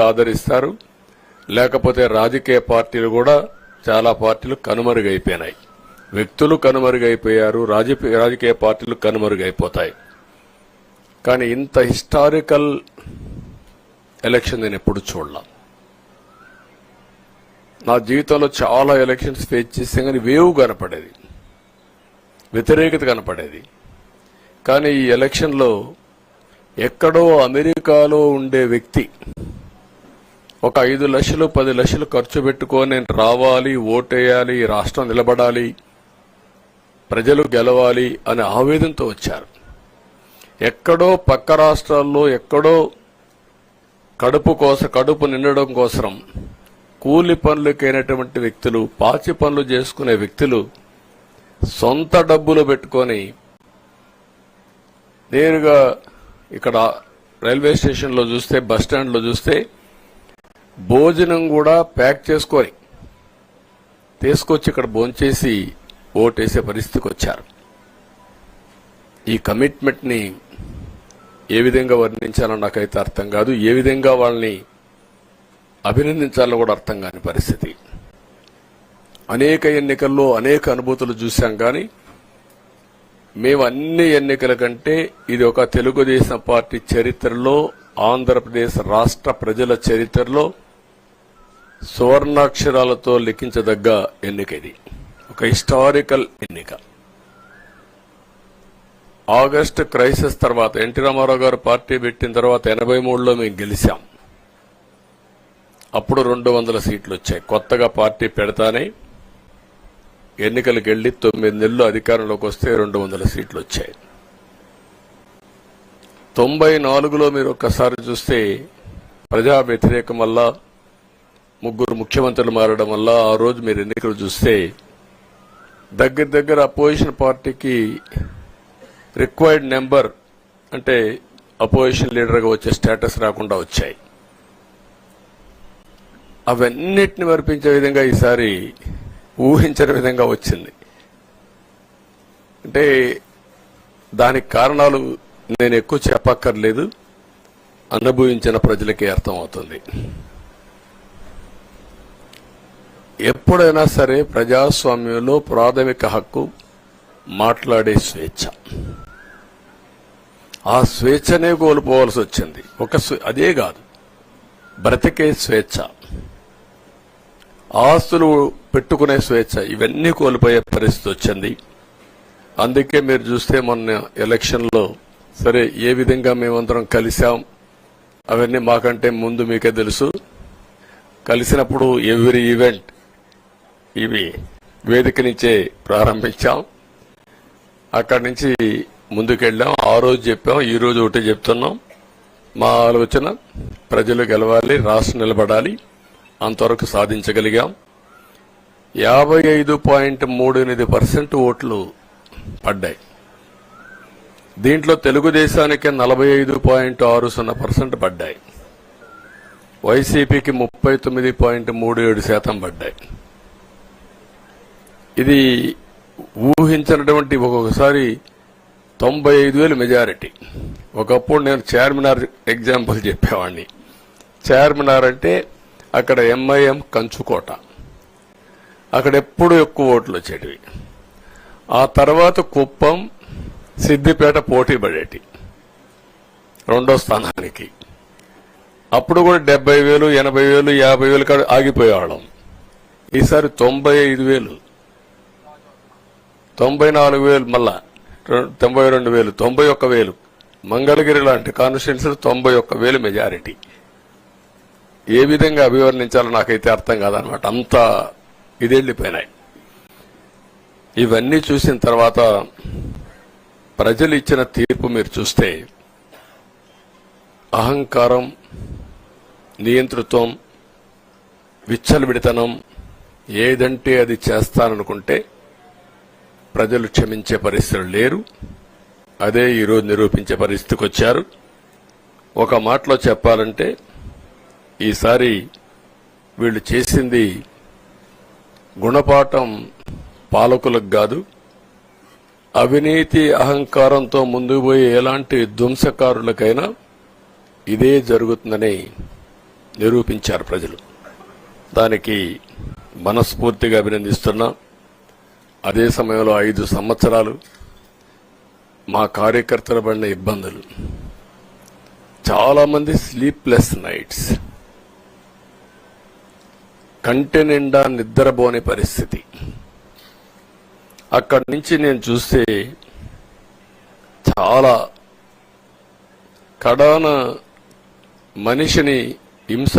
ఆదరిస్తారు, లేకపోతే రాజకీయ పార్టీలు కూడా చాలా పార్టీలు కనుమరుగైపోయినాయి. వ్యక్తులు కనుమరుగైపోయారు, రాజకీయ పార్టీలు కనుమరుగైపోతాయి. కానీ ఇంత హిస్టారికల్ ఎలక్షన్ నేను ఎప్పుడు చూడలా. నా జీవితంలో చాలా ఎలక్షన్స్ ఫేస్ చేస్తే కానీ వేవ్ కనపడేది, వ్యతిరేకత కనపడేది. కానీ ఈ ఎలక్షన్లో ఎక్కడో అమెరికాలో ఉండే వ్యక్తి ఒక 5 లక్షలు 10 లక్షలు ఖర్చు పెట్టుకొని నేను రావాలి, ఓటేయాలి, రాష్ట్రం నిలబడాలి, ప్రజలు గెలవాలి అనే ఆవేదనతో వచ్చారు. ఎక్కడో పక్క రాష్ట్రాల్లో ఎక్కడో కడుపు నిండడం కోసం కూలి పనులకైనటువంటి వ్యక్తులు, పాచి పనులు చేసుకునే వ్యక్తులు సొంత డబ్బులు పెట్టుకొని నేరుగా ఇక్కడ రైల్వే స్టేషన్లో చూస్తే, బస్టాండ్లో చూస్తే భోజనం కూడా ప్యాక్ చేసుకొని తీసుకొచ్చి ఇక్కడ భోంచేసి ఓటేసే పరిస్థితికి వచ్చారు. ఈ కమిట్మెంట్ ని ఏ విధంగా వర్ణించాలో నాకైతే అర్థం కాదు. ఏ విధంగా వాళ్ళని అభినందించాలో కూడా అర్థం కాని పరిస్థితి. అనేక ఎన్నికల్లో అనేక అనుభూతులు చూశాం. కానీ మేము అన్ని ఎన్నికల కంటే ఇది ఒక తెలుగుదేశం పార్టీ చరిత్రలో, ఆంధ్రప్రదేశ్ రాష్ట్ర ప్రజల చరిత్రలో సువర్ణాక్షరాలతో లిఖించదగ్గ ఎన్నిక. ఇది ఒక హిస్టారికల్ ఎన్నిక. ఆగస్టు క్రైసిస్ తర్వాత ఎన్టీ రామారావు గారు పార్టీ పెట్టిన తర్వాత 83లో మేము గెలిచాం. అప్పుడు 200 సీట్లు వచ్చాయి. కొత్తగా పార్టీ పెడతానే ఎన్నికలకు వెళ్లి 9 నెలలు అధికారంలోకి వస్తే 200 సీట్లు వచ్చాయి. 94లో మీరు ఒక్కసారి చూస్తే ప్రజా వ్యతిరేకం వల్ల 3 ముఖ్యమంత్రులు మారడం వల్ల ఆ రోజు మీరు ఎన్నికలు చూస్తే దగ్గర అపోజిషన్ పార్టీకి రిక్వైర్డ్ నెంబర్ అంటే అపోజిషన్ లీడర్గా వచ్చే స్టేటస్ రాకుండా వచ్చాయి. అవన్నిటిని మరిపించే విధంగా ఈసారి ఊహించని విధంగా వచ్చింది. అంటే దానికి కారణాలు నేను ఎక్కువ చెప్పక్కర్లేదు, అనుభవించిన ప్రజలకే అర్థమవుతుంది. ఎప్పుడైనా సరే ప్రజాస్వామ్యంలో ప్రాథమిక హక్కు మాట్లాడే స్వేచ్ఛ. ఆ స్వేచ్ఛనే కోల్పోవాల్సి వచ్చింది. అదే కాదు, బ్రతికే స్వేచ్ఛ, ఆస్తులు పెట్టుకునే స్వేచ్ఛ, ఇవన్నీ కోల్పోయే పరిస్థితి వచ్చింది. అందుకే మీరు చూస్తే మొన్న ఎలక్షన్లో సరే ఏ విధంగా మేమందరం కలిశాం అవన్నీ మాకంటే ముందు మీకే తెలుసు. కలిసినప్పుడు ఎవ్రీ ఈవెంట్ ఇవి వేదిక నుంచే ప్రారంభించాం. అక్కడి నుంచి ముందుకెళ్ళాం. ఆ రోజు చెప్పాం, ఈ రోజు ఒకటి చెప్తున్నాం. మా ఆలోచన ప్రజలు గెలవాలి, రాష్ట్రం నిలబడాలి. అంతవరకు సాధించగలిగాం. 55.38% ఓట్లు పడ్డాయి. దీంట్లో తెలుగుదేశానికి 45.60% పడ్డాయి. వైసీపీకి 39.37% పడ్డాయి. ఇది ఊహించినటువంటి ఒక్కొక్కసారి 95,000 మెజారిటీ. ఒకప్పుడు నేను చార్మినార్ ఎగ్జాంపుల్ చెప్పేవాడిని. చార్మినార్ అంటే అక్కడ ఎంఐఎం కంచుకోట, అక్కడ ఎప్పుడు ఎక్కువ ఓట్లు వచ్చేటివి. ఆ తర్వాత కుప్పం, సిద్దిపేట పోటీ పడేటి రెండో స్థానానికి. అప్పుడు కూడా 70,000, 80,000, 50,000 కాడ ఆగిపోయేవాళ్ళం. ఈసారి 95,000, 94,000, మళ్ళా 92,000, 91,000. మంగళగిరి లాంటి కాన్స్టిట్యున్సీలు 91,000 మెజారిటీ. ఏ విధంగా అభివర్ణించాలో నాకైతే అర్థం కాదనమాట. అంత ఇదెళ్లిపోయినాయి. ఇవన్నీ చూసిన తర్వాత ప్రజలు ఇచ్చిన తీర్పు మీరు చూస్తే అహంకారం, నియంతృత్వం, విచ్చలవిడితనం, ఏదంటే అది చేస్తాననుకుంటే ప్రజలు క్షమించే పరిస్థితులు లేరు. అదే ఈరోజు నిరూపించే పరిస్థితికి వచ్చారు. ఒక మాటలో చెప్పాలంటే ఈసారి వీళ్ళు చేసింది గుణపాఠం పాలకులకు కాదు, అవినీతి అహంకారంతో ముందుకు పోయే ఎలాంటి ధ్వంసకారులకైనా ఇదే జరుగుతుందని నిరూపించారు ప్రజలు. దానికి మనస్ఫూర్తిగా అభినందిస్తున్నా. అదే సమయంలో 5 సంవత్సరాలు మా కార్యకర్తల పడిన ఇబ్బందులు, చాలా మంది స్లీప్లెస్ నైట్స్, కంటి నిండా నిద్రపోని పరిస్థితి. అక్కడి నుంచి నేను చూస్తే చాలా కడాన మనిషిని హింస